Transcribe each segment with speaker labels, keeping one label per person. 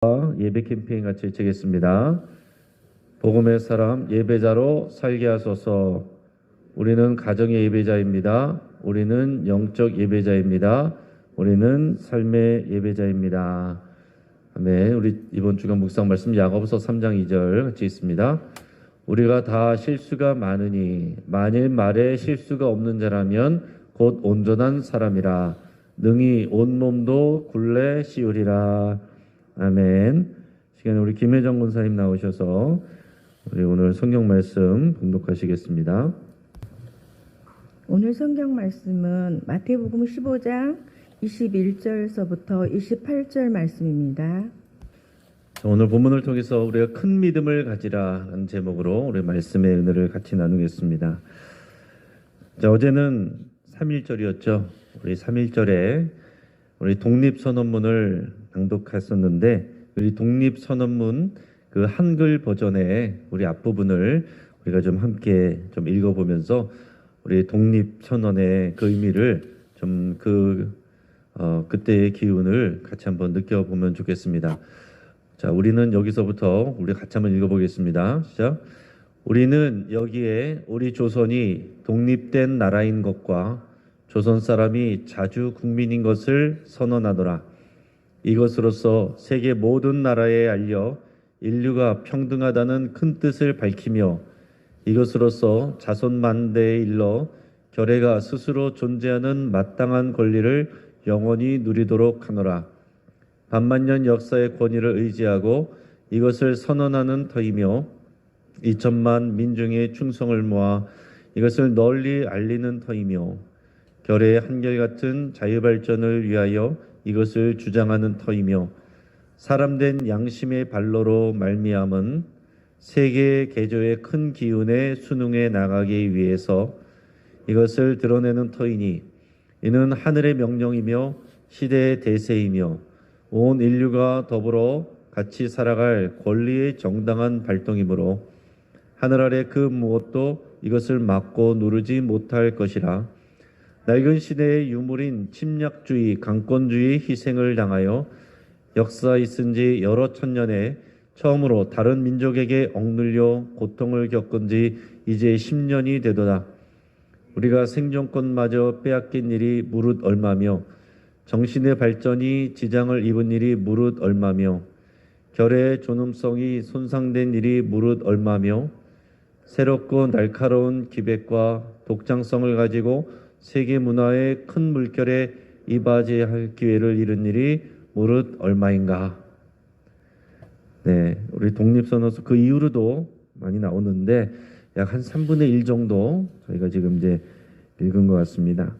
Speaker 1: 예배 캠페인 같이 외치겠습니다. 복음의 사람 예배자로 살게 하소서. 우리는 가정의 예배자입니다. 우리는 영적 예배자입니다. 우리는 삶의 예배자입니다. 아멘. 우리 이번 주간 묵상 말씀 야고보서 3장 2절 같이 있습니다. 우리가 다 실수가 많으니 만일 말에 실수가 없는 자라면 곧 온전한 사람이라 능히 온몸도 굴레 씌우리라. 아멘. 시간에 우리 김혜정 권사님 나오셔서 우리 오늘 성경 말씀 봉독하시겠습니다.
Speaker 2: 오늘 성경 말씀은 마태복음 15장 21절서부터 28절 말씀입니다.
Speaker 1: 오늘 본문을 통해서 우리가 큰 믿음을 가지라는 제목으로 우리 말씀의 은혜를 같이 나누겠습니다. 자, 어제는 3.1절이었죠. 우리 3.1절에 우리 독립선언문을 낭독했었는데 우리 독립선언문 그 한글 버전의 우리 앞부분을 우리가 좀 함께 좀 읽어보면서 우리 독립선언의 그 의미를 좀 그때의 기운을 같이 한번 느껴보면 좋겠습니다. 자, 우리는 여기서부터 우리 같이 한번 읽어보겠습니다. 시작. 우리는 여기에 우리 조선이 독립된 나라인 것과 조선 사람이 자주 국민인 것을 선언하노라. 이것으로써 세계 모든 나라에 알려 인류가 평등하다는 큰 뜻을 밝히며 이것으로써 자손 만대에 일러 결례가 스스로 존재하는 마땅한 권리를 영원히 누리도록 하노라. 반만년 역사의 권위를 의지하고 이것을 선언하는 터이며 2천만 민중의 충성을 모아 이것을 널리 알리는 터이며 결례의 한결같은 자유발전을 위하여 이것을 주장하는 터이며 사람된 양심의 발로로 말미암은 세계의 개조의 큰 기운에 순응해 나가기 위해서 이것을 드러내는 터이니 이는 하늘의 명령이며 시대의 대세이며 온 인류가 더불어 같이 살아갈 권리의 정당한 발동이므로 하늘 아래 그 무엇도 이것을 막고 누르지 못할 것이라. 낡은 시대의 유물인 침략주의, 강권주의 희생을 당하여 역사 있은 지 여러 천년에 처음으로 다른 민족에게 억눌려 고통을 겪은 지 이제 10년이 되도다. 우리가 생존권마저 빼앗긴 일이 무릇 얼마며 정신의 발전이 지장을 입은 일이 무릇 얼마며 결의 존엄성이 손상된 일이 무릇 얼마며 새롭고 날카로운 기백과 독창성을 가지고 세계 문화의 큰 물결에 이바지할 기회를 잃은 일이 무릇 얼마인가. 네, 우리 독립선언서 그 이후로도 많이 나오는데 약 한 3분의 1 정도 저희가 지금 이제 읽은 것 같습니다.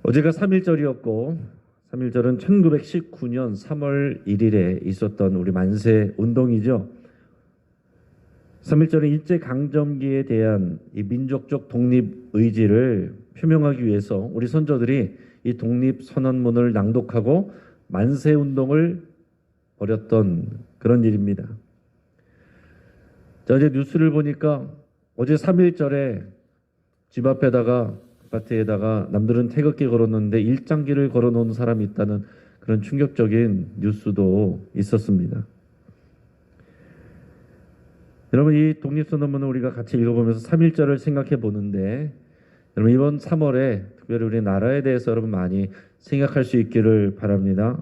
Speaker 1: 어제가 3.1절이었고 3.1절은 1919년 3월 1일에 있었던 우리 만세 운동이죠. 3.1절은 일제강점기에 대한 이 민족적 독립 의지를 표명하기 위해서 우리 선조들이 이 독립선언문을 낭독하고 만세운동을 벌였던 그런 일입니다. 자, 어제 뉴스를 보니까 어제 3.1절에 집 앞에다가 아파트에다가 남들은 태극기 걸었는데 일장기를 걸어놓은 사람이 있다는 그런 충격적인 뉴스도 있었습니다. 여러분, 이 독립선언문을 우리가 같이 읽어보면서 3.1절을 생각해 보는데 여러분, 이번 3월에 특별히 우리 나라에 대해서 여러분 많이 생각할 수 있기를 바랍니다.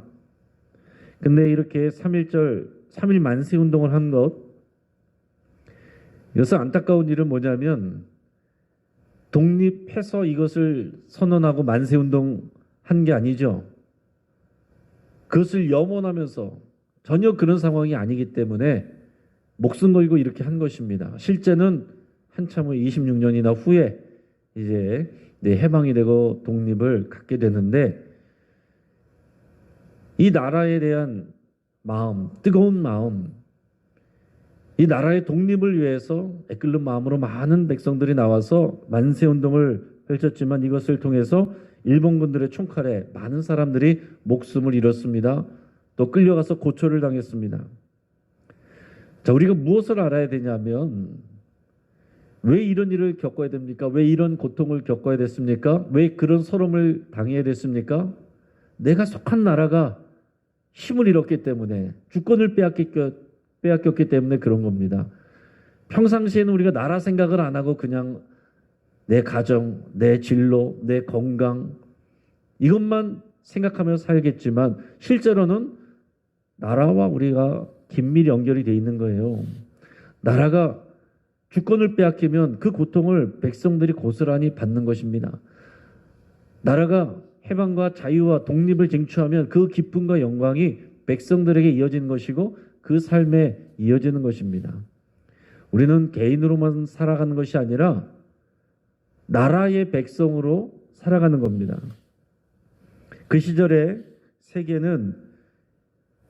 Speaker 1: 근데 이렇게 3.1절 3.1 만세운동을 한 것, 여기서 안타까운 일은 뭐냐면 독립해서 이것을 선언하고 만세운동 한 게 아니죠. 그것을 염원하면서 전혀 그런 상황이 아니기 때문에 목숨 걸고 이렇게 한 것입니다. 실제는 한참 후 26년이나 후에 이제 해방이 되고 독립을 갖게 되는데 이 나라에 대한 마음, 뜨거운 마음, 이 나라의 독립을 위해서 애끓는 마음으로 많은 백성들이 나와서 만세운동을 펼쳤지만 이것을 통해서 일본군들의 총칼에 많은 사람들이 목숨을 잃었습니다. 또 끌려가서 고초를 당했습니다. 자, 우리가 무엇을 알아야 되냐면 왜 이런 일을 겪어야 됩니까? 왜 이런 고통을 겪어야 됐습니까? 왜 그런 서름을 당해야 됐습니까? 내가 속한 나라가 힘을 잃었기 때문에, 주권을 빼앗겼기 때문에 그런 겁니다. 평상시에는 우리가 나라 생각을 안 하고 그냥 내 가정, 내 진로, 내 건강 이것만 생각하며 살겠지만 실제로는 나라와 우리가 긴밀히 연결이 돼 있는 거예요. 나라가 주권을 빼앗기면 그 고통을 백성들이 고스란히 받는 것입니다. 나라가 해방과 자유와 독립을 쟁취하면 그 기쁨과 영광이 백성들에게 이어지는 것이고 그 삶에 이어지는 것입니다. 우리는 개인으로만 살아가는 것이 아니라 나라의 백성으로 살아가는 겁니다. 그 시절에 세계는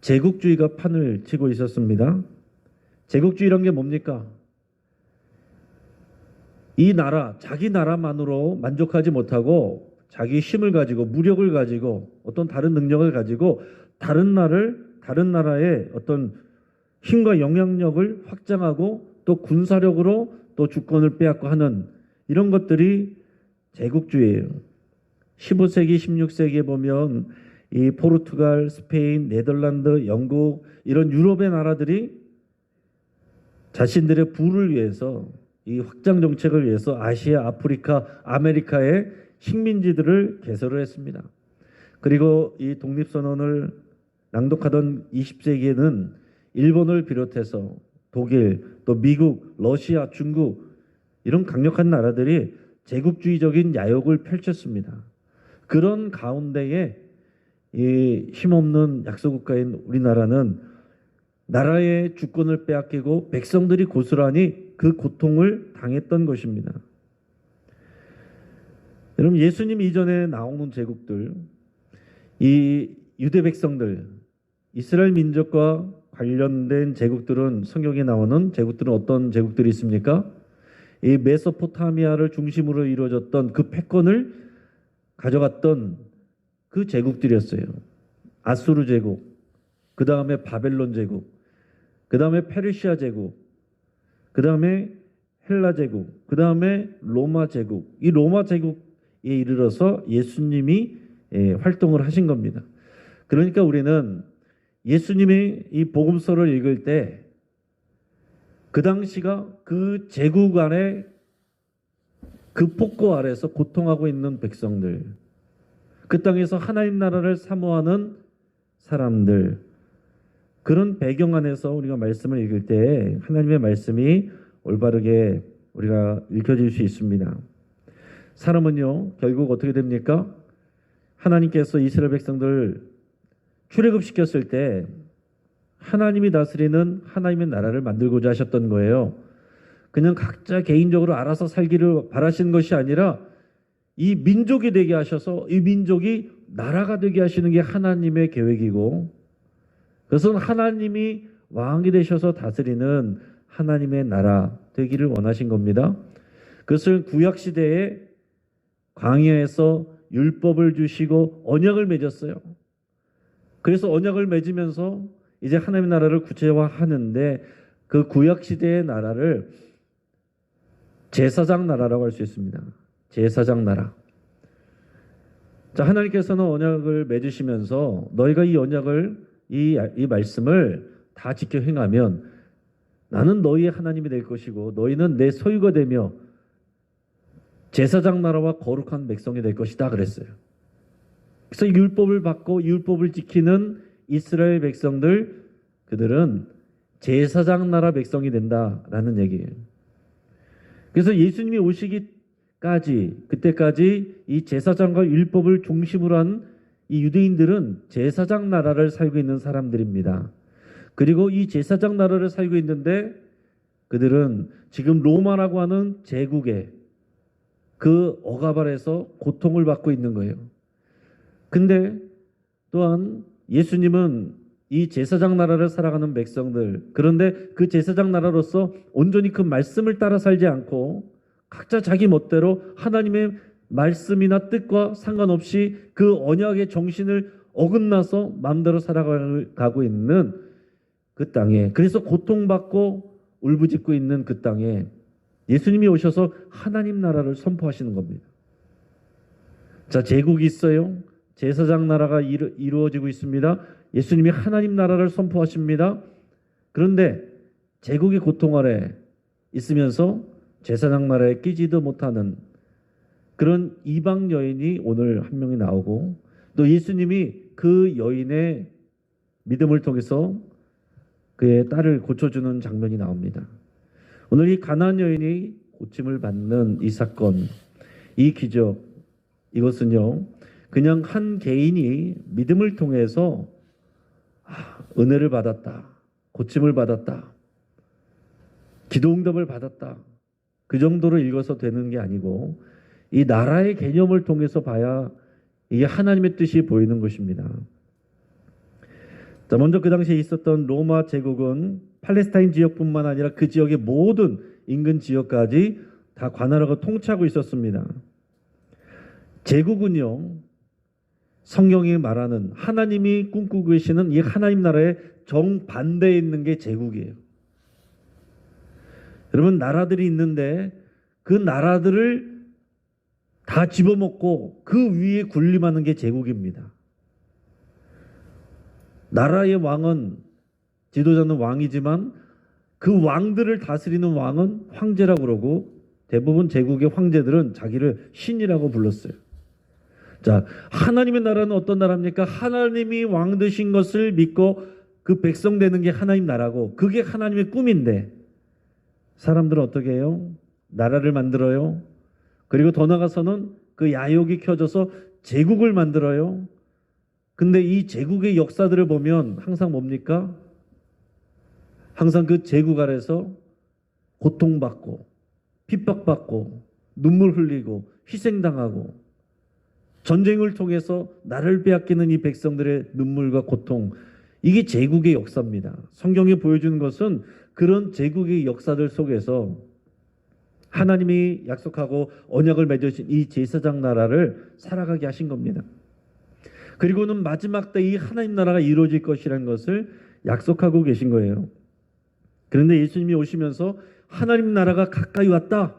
Speaker 1: 제국주의가 판을 치고 있었습니다. 제국주의란 게 뭡니까? 이 나라, 자기 나라만으로 만족하지 못하고 자기 힘을 가지고 무력을 가지고 어떤 다른 능력을 가지고 다른 나라의 어떤 힘과 영향력을 확장하고 또 군사력으로 또 주권을 빼앗고 하는 이런 것들이 제국주의예요. 15세기, 16세기에 보면 이 포르투갈, 스페인, 네덜란드, 영국 이런 유럽의 나라들이 자신들의 부를 위해서 이 확장 정책을 위해서 아시아, 아프리카, 아메리카의 식민지들을 개설을 했습니다. 그리고 이 독립선언을 낭독하던 20세기에는 일본을 비롯해서 독일, 또 미국, 러시아, 중국 이런 강력한 나라들이 제국주의적인 야욕을 펼쳤습니다. 그런 가운데에 이 힘없는 약소국가인 우리나라는 나라의 주권을 빼앗기고 백성들이 고스란히 그 고통을 당했던 것입니다. 여러분, 예수님 이전에 나오는 제국들, 이 유대 백성들, 이스라엘 민족과 관련된 제국들은 성경에 나오는 제국들은 어떤 제국들이 있습니까? 이 메소포타미아를 중심으로 이루어졌던 그 패권을 가져갔던 그 제국들이었어요. 아수르 제국, 그 다음에 바벨론 제국, 그 다음에 페르시아 제국, 그 다음에 헬라 제국, 그 다음에 로마 제국. 이 로마 제국에 이르러서 예수님이 활동을 하신 겁니다. 그러니까 우리는 예수님이 이 복음서를 읽을 때 그 당시가 그 제국 안에 그 폭거 아래서 고통하고 있는 백성들, 그 땅에서 하나님 나라를 사모하는 사람들, 그런 배경 안에서 우리가 말씀을 읽을 때 하나님의 말씀이 올바르게 우리가 읽혀질 수 있습니다. 사람은요, 결국 어떻게 됩니까? 하나님께서 이스라엘 백성들을 출애굽시켰을 때 하나님이 다스리는 하나님의 나라를 만들고자 하셨던 거예요. 그냥 각자 개인적으로 알아서 살기를 바라시는 것이 아니라 이 민족이 되게 하셔서 이 민족이 나라가 되게 하시는 게 하나님의 계획이고, 그것은 하나님이 왕이 되셔서 다스리는 하나님의 나라 되기를 원하신 겁니다. 그것을 구약시대에 광야에서 율법을 주시고 언약을 맺었어요. 그래서 언약을 맺으면서 이제 하나님의 나라를 구체화하는데 그 구약시대의 나라를 제사장 나라라고 할 수 있습니다. 제사장 나라. 자, 하나님께서는 언약을 맺으시면서 너희가 이 언약을 이 말씀을 다 지켜 행하면 나는 너희의 하나님이 될 것이고 너희는 내 소유가 되며 제사장 나라와 거룩한 백성이 될 것이다 그랬어요. 그래서 율법을 받고 율법을 지키는 이스라엘 백성들, 그들은 제사장 나라 백성이 된다라는 얘기예요. 그래서 예수님이 오시기까지, 그때까지 이 제사장과 율법을 중심으로 한 이 유대인들은 제사장 나라를 살고 있는 사람들입니다. 그리고 이 제사장 나라를 살고 있는데 그들은 지금 로마라고 하는 제국의 그 억압 아래서 고통을 받고 있는 거예요. 근데 또한 예수님은 이 제사장 나라를 살아가는 백성들, 그런데 그 제사장 나라로서 온전히 그 말씀을 따라 살지 않고 각자 자기 멋대로 하나님의 말씀이나 뜻과 상관없이 그 언약의 정신을 어긋나서 마음대로 살아가고 있는 그 땅에, 그래서 고통받고 울부짖고 있는 그 땅에 예수님이 오셔서 하나님 나라를 선포하시는 겁니다. 자, 제국이 있어요. 제사장 나라가 이루어지고 있습니다. 예수님이 하나님 나라를 선포하십니다. 그런데 제국의 고통 아래 있으면서 제사장 나라에 끼지도 못하는 그런 이방 여인이 오늘 한 명이 나오고, 또 예수님이 그 여인의 믿음을 통해서 그의 딸을 고쳐주는 장면이 나옵니다. 오늘 이 가나안 여인이 고침을 받는 이 사건, 이 기적, 이것은요 그냥 한 개인이 믿음을 통해서 은혜를 받았다, 고침을 받았다, 기도 응답을 받았다, 그 정도로 읽어서 되는 게 아니고 이 나라의 개념을 통해서 봐야 이게 하나님의 뜻이 보이는 것입니다. 자, 먼저 그 당시에 있었던 로마 제국은 팔레스타인 지역뿐만 아니라 그 지역의 모든 인근 지역까지 다 관할하고 통치하고 있었습니다. 제국은요, 성경이 말하는 하나님이 꿈꾸고 계시는 이 하나님 나라의 정반대에 있는 게 제국이에요. 여러분, 나라들이 있는데 그 나라들을 다 집어먹고 그 위에 군림하는 게 제국입니다. 나라의 왕은, 지도자는 왕이지만 그 왕들을 다스리는 왕은 황제라고 그러고, 대부분 제국의 황제들은 자기를 신이라고 불렀어요. 자, 하나님의 나라는 어떤 나라입니까? 하나님이 왕 되신 것을 믿고 그 백성 되는 게 하나님 나라고, 그게 하나님의 꿈인데 사람들은 어떻게 해요? 나라를 만들어요. 그리고 더 나아가서는 그 야욕이 켜져서 제국을 만들어요. 근데 이 제국의 역사들을 보면 항상 뭡니까? 항상 그 제국 아래서 고통받고 핍박받고 눈물 흘리고 희생당하고 전쟁을 통해서 나를 빼앗기는 이 백성들의 눈물과 고통, 이게 제국의 역사입니다. 성경이 보여주는 것은 그런 제국의 역사들 속에서 하나님이 약속하고 언약을 맺으신 이 제사장 나라를 살아가게 하신 겁니다. 그리고는 마지막 때 이 하나님 나라가 이루어질 것이라는 것을 약속하고 계신 거예요. 그런데 예수님이 오시면서 하나님 나라가 가까이 왔다,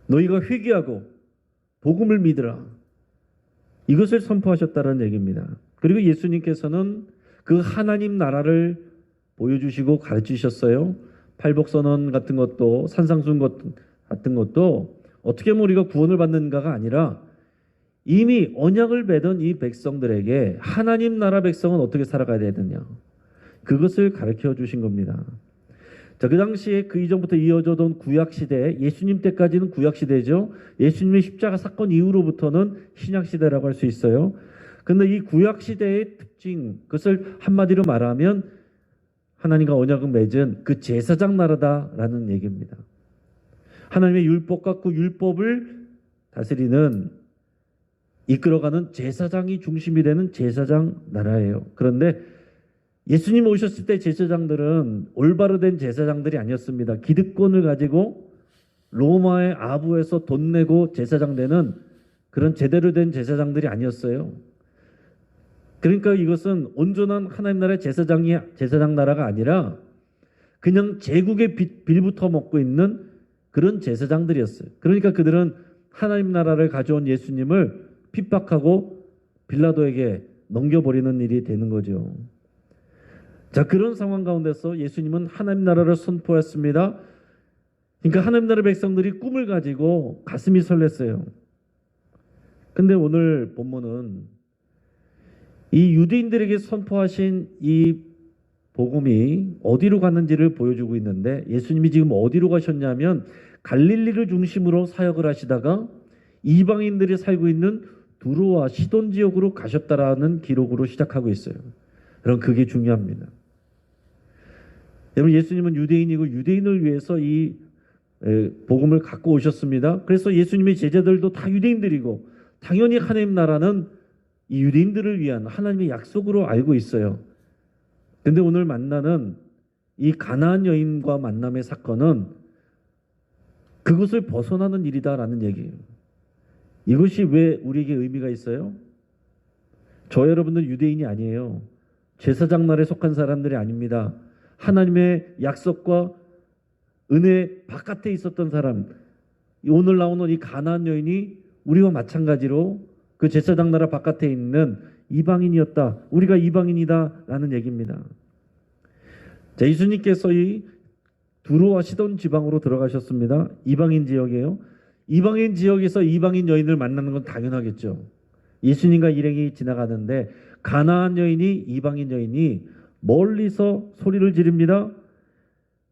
Speaker 1: 너희가 회개하고 복음을 믿으라, 이것을 선포하셨다는 얘기입니다. 그리고 예수님께서는 그 하나님 나라를 보여주시고 가르치셨어요. 팔복선언 같은 것도, 산상수훈 같은 것도 어떻게 하면 우리가 구원을 받는가가 아니라 이미 언약을 맺은 이 백성들에게 하나님 나라 백성은 어떻게 살아가야 되느냐, 그것을 가르쳐 주신 겁니다. 자, 그 당시에 그 이전부터 이어져던 구약시대, 예수님 때까지는 구약시대죠. 예수님의 십자가 사건 이후로부터는 신약시대라고 할 수 있어요. 그런데 이 구약시대의 특징, 그것을 한마디로 말하면 하나님과 언약을 맺은 그 제사장 나라다라는 얘기입니다. 하나님의 율법과 그 율법을 다스리는, 이끌어가는 제사장이 중심이 되는 제사장 나라예요. 그런데 예수님 오셨을 때 제사장들은 올바로 된 제사장들이 아니었습니다. 기득권을 가지고 로마의 아부에서 돈 내고 제사장 되는 그런 제대로 된 제사장들이 아니었어요. 그러니까 이것은 온전한 하나님 나라의 제사장 나라가 아니라 그냥 제국의 빌부터 먹고 있는 그런 제사장들이었어요. 그러니까 그들은 하나님 나라를 가져온 예수님을 핍박하고 빌라도에게 넘겨버리는 일이 되는 거죠. 자, 그런 상황 가운데서 예수님은 하나님 나라를 선포했습니다. 그러니까 하나님 나라 백성들이 꿈을 가지고 가슴이 설렜어요. 근데 오늘 본문은 이 유대인들에게 선포하신 이 복음이 어디로 갔는지를 보여주고 있는데, 예수님이 지금 어디로 가셨냐면 갈릴리를 중심으로 사역을 하시다가 이방인들이 살고 있는 두로와 시돈 지역으로 가셨다라는 기록으로 시작하고 있어요. 여러분, 그게 중요합니다. 여러분, 예수님은 유대인이고 유대인을 위해서 이 복음을 갖고 오셨습니다. 그래서 예수님의 제자들도 다 유대인들이고 당연히 하나님 나라는 이 유대인들을 위한 하나님의 약속으로 알고 있어요. 그런데 오늘 만나는 이 가나안 여인과 만남의 사건은 그것을 벗어나는 일이다라는 얘기예요. 이것이 왜 우리에게 의미가 있어요? 저 여러분들 유대인이 아니에요. 제사장 나라에 속한 사람들이 아닙니다. 하나님의 약속과 은혜 바깥에 있었던 사람, 오늘 나오는 이 가나안 여인이 우리와 마찬가지로 그 제사장 나라 바깥에 있는 이방인이었다. 우리가 이방인이다라는 얘기입니다. 자, 예수님께서 이 두로와 시돈 지방으로 들어가셨습니다. 이방인 지역이에요. 이방인 지역에서 이방인 여인을 만나는 건 당연하겠죠. 예수님과 일행이 지나가는데 가나안 여인이 이방인 여인이 멀리서 소리를 지릅니다.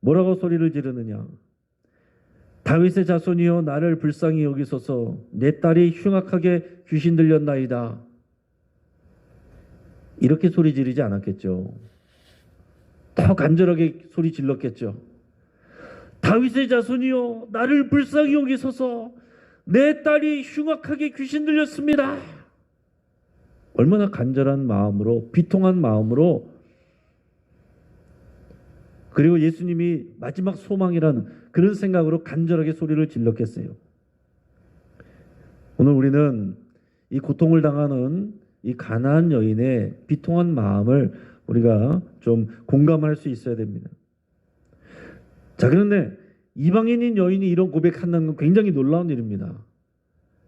Speaker 1: 뭐라고 소리를 지르느냐? 다윗의 자손이여 나를 불쌍히 여기소서. 내 딸이 흉악하게 귀신 들렸나이다. 이렇게 소리 지르지 않았겠죠. 더 간절하게 소리 질렀겠죠. 다윗의 자손이여 나를 불쌍히 여기소서. 내 딸이 흉악하게 귀신 들렸습니다. 얼마나 간절한 마음으로, 비통한 마음으로, 그리고 예수님이 마지막 소망이라는 그런 생각으로 간절하게 소리를 질렀겠어요. 오늘 우리는 이 고통을 당하는 이 가나안 여인의 비통한 마음을 우리가 좀 공감할 수 있어야 됩니다. 자, 그런데 이방인인 여인이 이런 고백한다는 건 굉장히 놀라운 일입니다.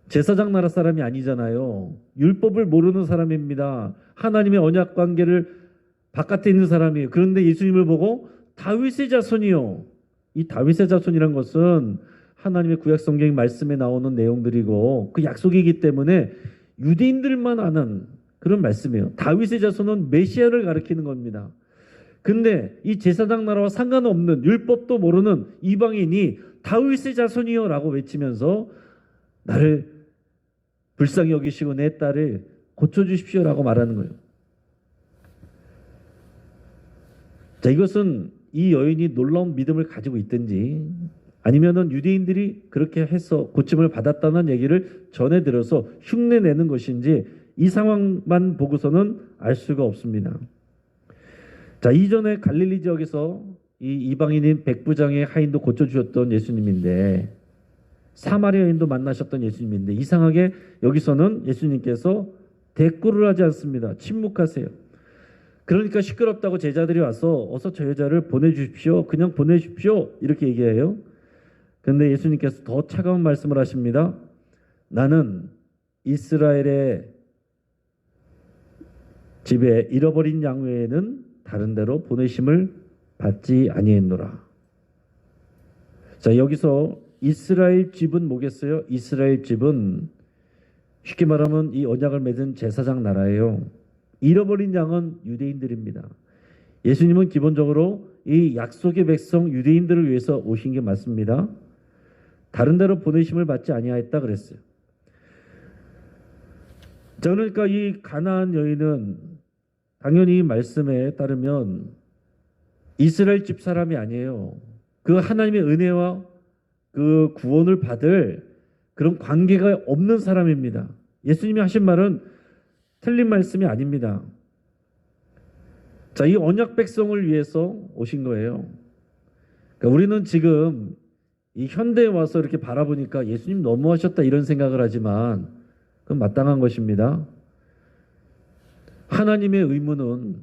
Speaker 1: 제사장 나라 사람이 아니잖아요. 율법을 모르는 사람입니다. 하나님의 언약 관계를 바깥에 있는 사람이에요. 그런데 예수님을 보고 다윗의 자손이요. 이 다윗의 자손이란 것은 하나님의 구약 성경 말씀에 나오는 내용들이고 그 약속이기 때문에 유대인들만 아는 그런 말씀이에요. 다윗의 자손은 메시아를 가리키는 겁니다. 근데 이 제사장 나라와 상관없는 율법도 모르는 이방인이 다윗의 자손이요 라고 외치면서 나를 불쌍히 여기시고 내 딸을 고쳐주십시오 라고 말하는 거예요. 자, 이것은 이 여인이 놀라운 믿음을 가지고 있든지 아니면은 유대인들이 그렇게 해서 고침을 받았다는 얘기를 전해 들어서 흉내내는 것인지 이 상황만 보고서는 알 수가 없습니다. 자, 이전에 갈릴리 지역에서 이 이방인인 백부장의 하인도 고쳐주셨던 예수님인데 사마리아 여인도 만나셨던 예수님인데 이상하게 여기서는 예수님께서 대꾸를 하지 않습니다. 침묵하세요. 그러니까 시끄럽다고 제자들이 와서 어서 저 여자를 보내주십시오. 그냥 보내십시오. 이렇게 얘기해요. 그런데 예수님께서 더 차가운 말씀을 하십니다. 나는 이스라엘의 집에 잃어버린 양 외에는 다른 데로 보내심을 받지 아니했노라. 자, 여기서 이스라엘 집은 뭐겠어요? 이스라엘 집은 쉽게 말하면 이 언약을 맺은 제사장 나라예요. 잃어버린 양은 유대인들입니다. 예수님은 기본적으로 이 약속의 백성 유대인들을 위해서 오신 게 맞습니다. 다른 데로 보내심을 받지 아니하였다 그랬어요. 자, 그러니까 이 가나안 여인은 당연히 이 말씀에 따르면 이스라엘 집 사람이 아니에요. 그 하나님의 은혜와 그 구원을 받을 그런 관계가 없는 사람입니다. 예수님이 하신 말은 틀린 말씀이 아닙니다. 자, 이 언약 백성을 위해서 오신 거예요. 그러니까 우리는 지금 이 현대에 와서 이렇게 바라보니까 예수님 너무하셨다 이런 생각을 하지만 그건 마땅한 것입니다. 하나님의 의무는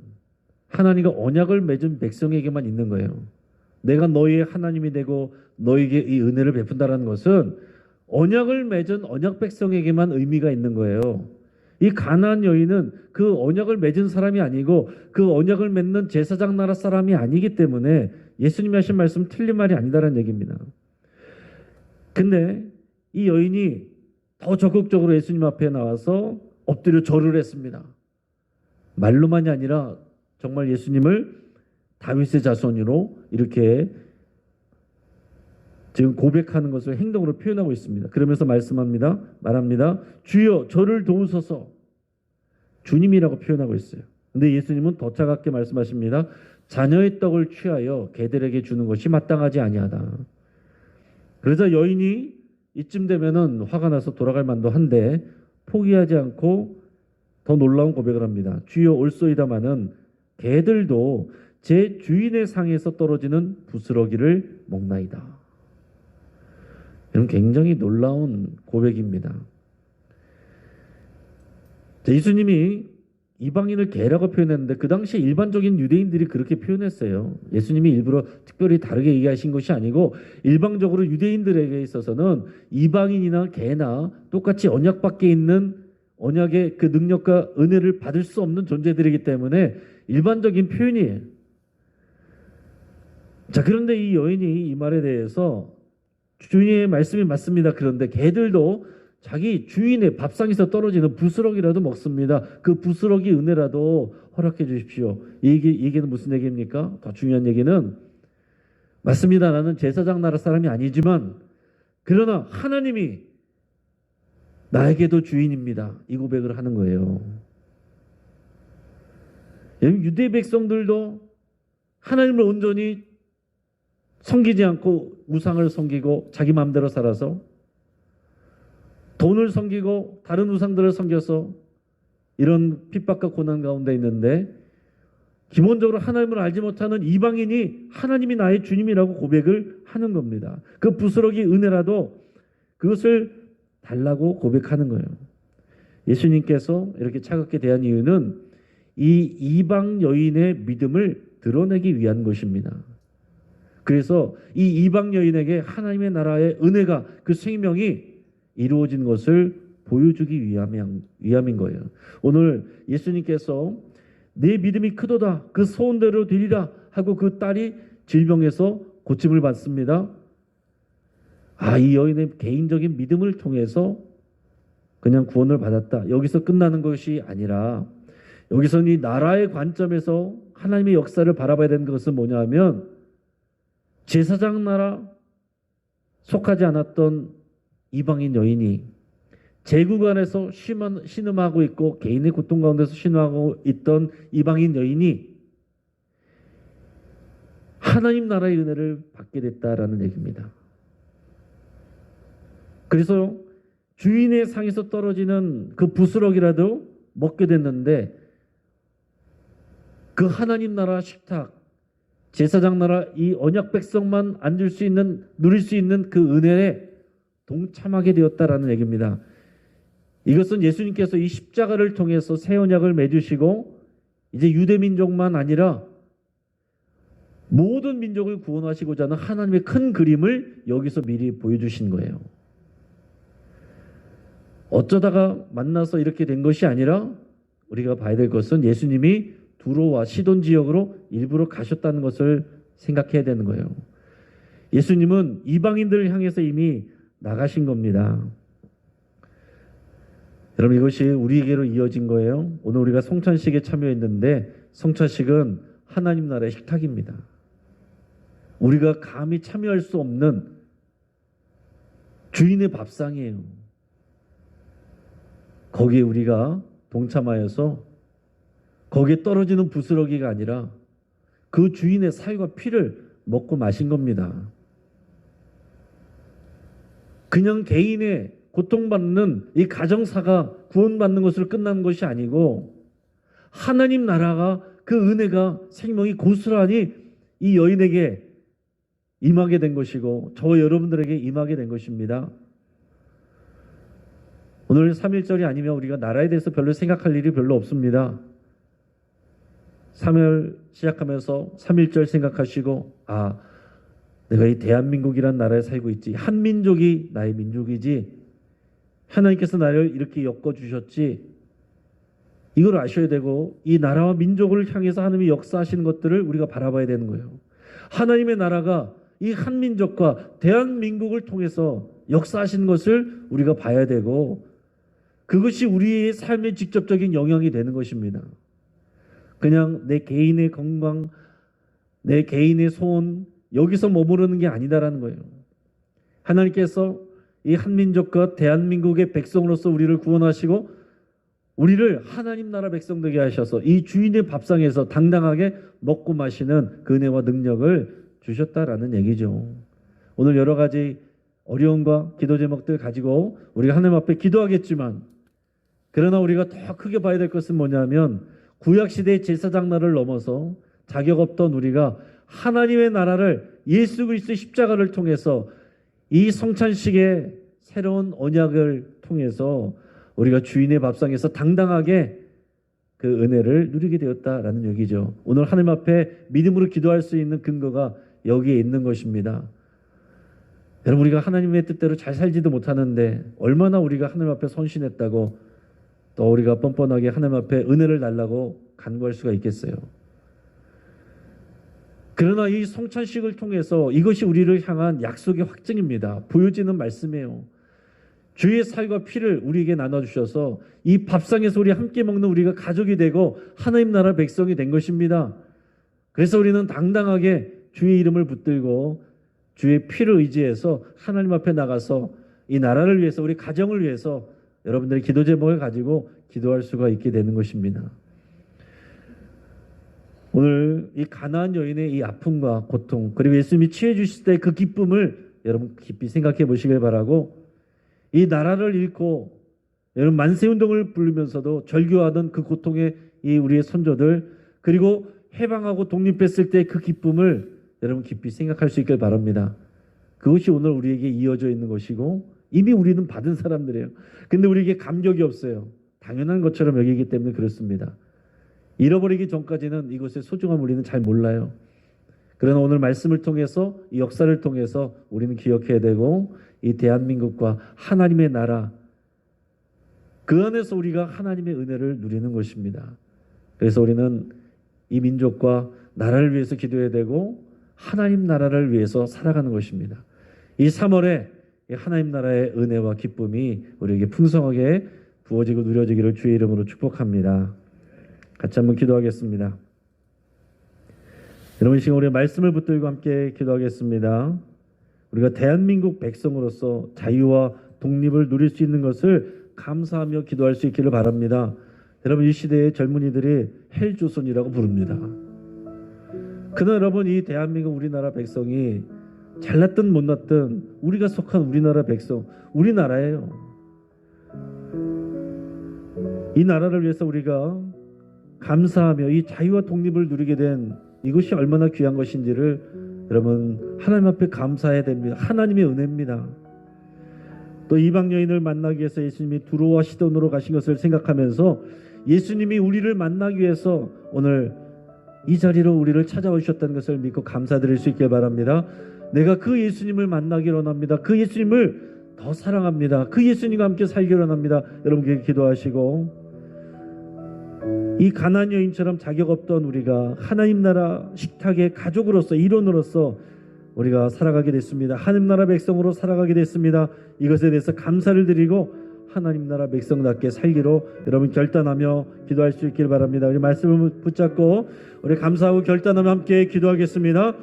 Speaker 1: 하나님과 언약을 맺은 백성에게만 있는 거예요. 내가 너희의 하나님이 되고 너희에게 이 은혜를 베푼다는 것은 언약을 맺은 언약 백성에게만 의미가 있는 거예요. 이 가나안 여인은 그 언약을 맺은 사람이 아니고 그 언약을 맺는 제사장 나라 사람이 아니기 때문에 예수님이 하신 말씀 틀린 말이 아니다라는 얘기입니다. 근데 이 여인이 더 적극적으로 예수님 앞에 나와서 엎드려 절을 했습니다. 말로만이 아니라 정말 예수님을 다윗의 자손으로 이렇게 지금 고백하는 것을 행동으로 표현하고 있습니다. 그러면서 말합니다. 주여 저를 도우소서. 주님이라고 표현하고 있어요. 근데 예수님은 더 차갑게 말씀하십니다. 자녀의 떡을 취하여 개들에게 주는 것이 마땅하지 아니하다. 그래서 여인이 이쯤 되면은 화가 나서 돌아갈 만도 한데 포기하지 않고 더 놀라운 고백을 합니다. 주여 올소이다마는 개들도 제 주인의 상에서 떨어지는 부스러기를 먹나이다. 이런 굉장히 놀라운 고백입니다. 예수님이 이방인을 개라고 표현했는데 그 당시 일반적인 유대인들이 그렇게 표현했어요. 예수님이 일부러 특별히 다르게 얘기하신 것이 아니고 일방적으로 유대인들에게 있어서는 이방인이나 개나 똑같이 언약 밖에 있는 언약의 그 능력과 은혜를 받을 수 없는 존재들이기 때문에 일반적인 표현이에요. 자, 그런데 이 여인이 이 말에 대해서 주인의 말씀이 맞습니다. 그런데 개들도 자기 주인의 밥상에서 떨어지는 부스러기라도 먹습니다. 그 부스러기 은혜라도 허락해 주십시오. 이 얘기는 무슨 얘기입니까? 더 중요한 얘기는 맞습니다. 나는 제사장 나라 사람이 아니지만 그러나 하나님이 나에게도 주인입니다. 이 고백을 하는 거예요. 유대 백성들도 하나님을 온전히 섬기지 않고 우상을 섬기고 자기 마음대로 살아서 돈을 섬기고 다른 우상들을 섬겨서 이런 핍박과 고난 가운데 있는데 기본적으로 하나님을 알지 못하는 이방인이 하나님이 나의 주님이라고 고백을 하는 겁니다. 그 부스러기 은혜라도 그것을 달라고 고백하는 거예요. 예수님께서 이렇게 차갑게 대한 이유는 이 이방 여인의 믿음을 드러내기 위한 것입니다. 그래서 이 이방 여인에게 하나님의 나라의 은혜가 그 생명이 이루어진 것을 보여주기 위함인 거예요. 오늘 예수님께서 내 믿음이 크도다 그 소원대로 되리라 하고 그 딸이 질병에서 고침을 받습니다. 이 여인의 개인적인 믿음을 통해서 그냥 구원을 받았다. 여기서 끝나는 것이 아니라 여기서는 이 나라의 관점에서 하나님의 역사를 바라봐야 되는 것은 뭐냐 하면 제사장 나라 속하지 않았던 이방인 여인이 제국 안에서 신음하고 있고 개인의 고통 가운데서 신음하고 있던 이방인 여인이 하나님 나라의 은혜를 받게 됐다라는 얘기입니다. 그래서 주인의 상에서 떨어지는 그 부스러기라도 먹게 됐는데 그 하나님 나라 식탁, 제사장 나라 이 언약 백성만 앉을 수 있는, 누릴 수 있는 그 은혜에 동참하게 되었다라는 얘기입니다. 이것은 예수님께서 이 십자가를 통해서 새 언약을 맺으시고 이제 유대 민족만 아니라 모든 민족을 구원하시고자 하는 하나님의 큰 그림을 여기서 미리 보여주신 거예요. 어쩌다가 만나서 이렇게 된 것이 아니라 우리가 봐야 될 것은 예수님이 두로와 시돈 지역으로 일부러 가셨다는 것을 생각해야 되는 거예요. 예수님은 이방인들을 향해서 이미 나가신 겁니다. 여러분, 이것이 우리에게로 이어진 거예요. 오늘 우리가 성찬식에 참여했는데 성찬식은 하나님 나라의 식탁입니다. 우리가 감히 참여할 수 없는 주인의 밥상이에요. 거기에 우리가 동참하여서 거기에 떨어지는 부스러기가 아니라 그 주인의 살과 피를 먹고 마신 겁니다. 그냥 개인의 고통받는 이 가정사가 구원받는 것으로 끝난 것이 아니고 하나님 나라가 그 은혜가 생명이 고스란히 이 여인에게 임하게 된 것이고 저와 여러분들에게 임하게 된 것입니다. 오늘 3.1절이 아니면 우리가 나라에 대해서 별로 생각할 일이 별로 없습니다. 3월 시작하면서 3.1절 생각하시고 내가 이 대한민국이란 나라에 살고 있지. 한민족이 나의 민족이지. 하나님께서 나를 이렇게 엮어주셨지. 이걸 아셔야 되고 이 나라와 민족을 향해서 하나님이 역사하시는 것들을 우리가 바라봐야 되는 거예요. 하나님의 나라가 이 한민족과 대한민국을 통해서 역사하시는 것을 우리가 봐야 되고 그것이 우리의 삶에 직접적인 영향이 되는 것입니다. 그냥 내 개인의 건강, 내 개인의 소원 여기서 머무르는 게 아니다라는 거예요. 하나님께서 이 한민족과 대한민국의 백성으로서 우리를 구원하시고 우리를 하나님 나라 백성 되게 하셔서 이 주인의 밥상에서 당당하게 먹고 마시는 그 은혜와 능력을 주셨다라는 얘기죠. 오늘 여러 가지 어려움과 기도 제목들 가지고 우리가 하나님 앞에 기도하겠지만 그러나 우리가 더 크게 봐야 될 것은 뭐냐면 구약시대의 제사장 나라를 넘어서 자격 없던 우리가 하나님의 나라를 예수 그리스도의 십자가를 통해서 이 성찬식의 새로운 언약을 통해서 우리가 주인의 밥상에서 당당하게 그 은혜를 누리게 되었다라는 얘기죠. 오늘 하나님 앞에 믿음으로 기도할 수 있는 근거가 여기에 있는 것입니다. 여러분, 우리가 하나님의 뜻대로 잘 살지도 못하는데 얼마나 우리가 하나님 앞에 헌신했다고 또 우리가 뻔뻔하게 하나님 앞에 은혜를 달라고 간구할 수가 있겠어요. 그러나 이 성찬식을 통해서 이것이 우리를 향한 약속의 확증입니다. 보여지는 말씀이에요. 주의 살과 피를 우리에게 나눠주셔서 이 밥상에서 우리 함께 먹는 우리가 가족이 되고 하나님 나라 백성이 된 것입니다. 그래서 우리는 당당하게 주의 이름을 붙들고 주의 피를 의지해서 하나님 앞에 나가서 이 나라를 위해서 우리 가정을 위해서 여러분들의 기도 제목을 가지고 기도할 수가 있게 되는 것입니다. 오늘 이 가나안 여인의 이 아픔과 고통 그리고 예수님이 취해 주실 때 그 기쁨을 여러분 깊이 생각해 보시길 바라고 이 나라를 잃고 여러분 만세운동을 부르면서도 절규하던 그 고통의 이 우리의 선조들 그리고 해방하고 독립했을 때 그 기쁨을 여러분 깊이 생각할 수 있길 바랍니다. 그것이 오늘 우리에게 이어져 있는 것이고 이미 우리는 받은 사람들이에요. 근데 우리에게 감격이 없어요. 당연한 것처럼 여기기 때문에 그렇습니다. 잃어버리기 전까지는 이것의 소중함을 우리는 잘 몰라요. 그러나 오늘 말씀을 통해서 이 역사를 통해서 우리는 기억해야 되고 이 대한민국과 하나님의 나라 그 안에서 우리가 하나님의 은혜를 누리는 것입니다. 그래서 우리는 이 민족과 나라를 위해서 기도해야 되고 하나님 나라를 위해서 살아가는 것입니다. 이 3월에 하나님 나라의 은혜와 기쁨이 우리에게 풍성하게 부어지고 누려지기를 주의 이름으로 축복합니다. 같이 한번 기도하겠습니다. 여러분 이 시간 우리 말씀을 붙들고 함께 기도하겠습니다. 우리가 대한민국 백성으로서 자유와 독립을 누릴 수 있는 것을 감사하며 기도할 수 있기를 바랍니다. 여러분 이 시대의 젊은이들이 헬조선이라고 부릅니다. 그러나 여러분 이 대한민국 우리나라 백성이 잘났든 못났든 우리가 속한 우리나라 백성 우리나라예요. 이 나라를 위해서 우리가 감사하며 이 자유와 독립을 누리게 된 이것이 얼마나 귀한 것인지를 여러분 하나님 앞에 감사해야 됩니다. 하나님의 은혜입니다. 또 이방 여인을 만나기 위해서 예수님이 두로와 시돈으로 가신 것을 생각하면서 예수님이 우리를 만나기 위해서 오늘 이 자리로 우리를 찾아오셨다는 것을 믿고 감사드릴 수 있길 바랍니다. 내가 그 예수님을 만나기를 원합니다. 그 예수님을 더 사랑합니다. 그 예수님과 함께 살기를 원합니다. 여러분께 기도하시고 이 가나안 여인처럼 자격 없던 우리가 하나님 나라 식탁의 가족으로서 일원으로서 우리가 살아가게 됐습니다. 하나님 나라 백성으로 살아가게 됐습니다. 이것에 대해서 감사를 드리고 하나님 나라 백성답게 살기로 여러분 결단하며 기도할 수 있길 바랍니다. 우리 말씀을 붙잡고 우리 감사하고 결단하며 함께 기도하겠습니다.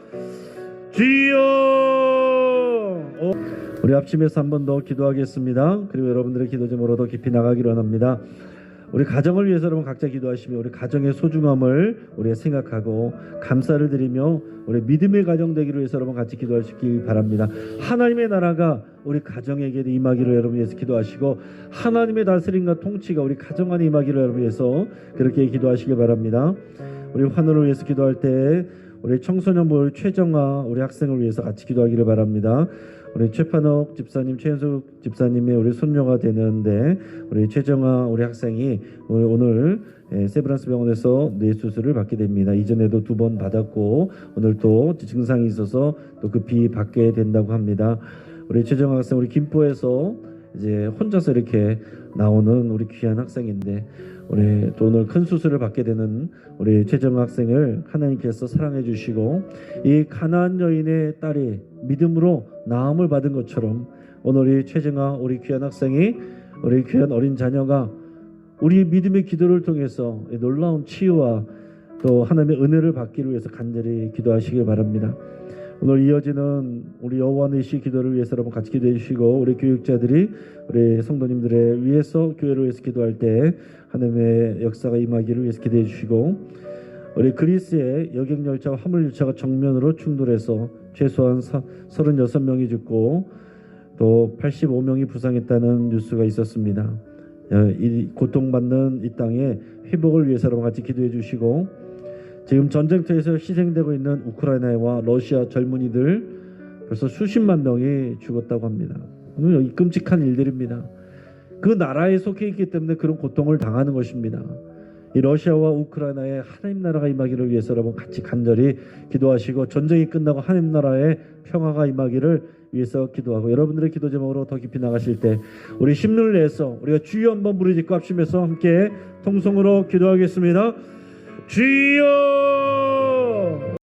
Speaker 1: 주여! 우리 합심해서 한 번 더 기도하겠습니다. 그리고 여러분들의 기도 제목으로 더 깊이 나가기를 원합니다. 우리 가정을 위해서 여러분 각자 기도하시며 우리 가정의 소중함을 우리가 생각하고 감사를 드리며 우리 믿음의 가정 되기를 위해서 여러분 같이 기도하시기 바랍니다. 하나님의 나라가 우리 가정에게 임하기를 여러분 위해서 기도하시고 하나님의 다스림과 통치가 우리 가정 안에 임하기를 여러분 위해서 그렇게 기도하시기 바랍니다. 우리 환원을 위해서 기도할 때 우리 청소년부 최정아 우리 학생을 위해서 같이 기도하기를 바랍니다. 우리 최판옥 집사님, 최현숙 집사님의 우리 손녀가 되는데 우리 최정아 우리 학생이 오늘 세브란스 병원에서 뇌 수술을 받게 됩니다. 이전에도 2번 받았고 오늘 또 증상이 있어서 또 급히 받게 된다고 합니다. 우리 최정아 학생 우리 김포에서 이제 혼자서 이렇게 나오는 우리 귀한 학생인데 우리 또 오늘 큰 수술을 받게 되는 우리 최정아 학생을 하나님께서 사랑해 주시고 이 가나안 여인의 딸이 믿음으로 나음을 받은 것처럼 오늘 이 최정아 우리 귀한 학생이 우리 귀한 어린 자녀가 우리 믿음의 기도를 통해서 놀라운 치유와 또 하나님의 은혜를 받기를 위해서 간절히 기도하시길 바랍니다. 오늘 이어지는 우리 여호와의 시 기도를 위해서 여러분 같이 기도해 주시고 우리 교육자들이 우리 성도님들을 위해서 교회를 위해서 기도할 때 하나님의 역사가 임하기를 위해서 기도해 주시고 우리 그리스의 여객열차와 화물열차가 정면으로 충돌해서 최소한 36명이 죽고 또 85명이 부상했다는 뉴스가 있었습니다. 이 고통받는 이 땅의 회복을 위해서 여러분 같이 기도해 주시고 지금 전쟁터에서 희생되고 있는 우크라이나와 러시아 젊은이들 벌써 수십만 명이 죽었다고 합니다. 오늘 끔찍한 일들입니다. 그 나라에 속해 있기 때문에 그런 고통을 당하는 것입니다. 이 러시아와 우크라이나의 하나님 나라가 임하기를 위해서 여러분 같이 간절히 기도하시고 전쟁이 끝나고 하나님 나라의 평화가 임하기를 위해서 기도하고 여러분들의 기도 제목으로 더 깊이 나가실 때 우리 힘을 내서 우리가 주여 한번 부르짖고 합심해서 함께 통성으로 기도하겠습니다. 주여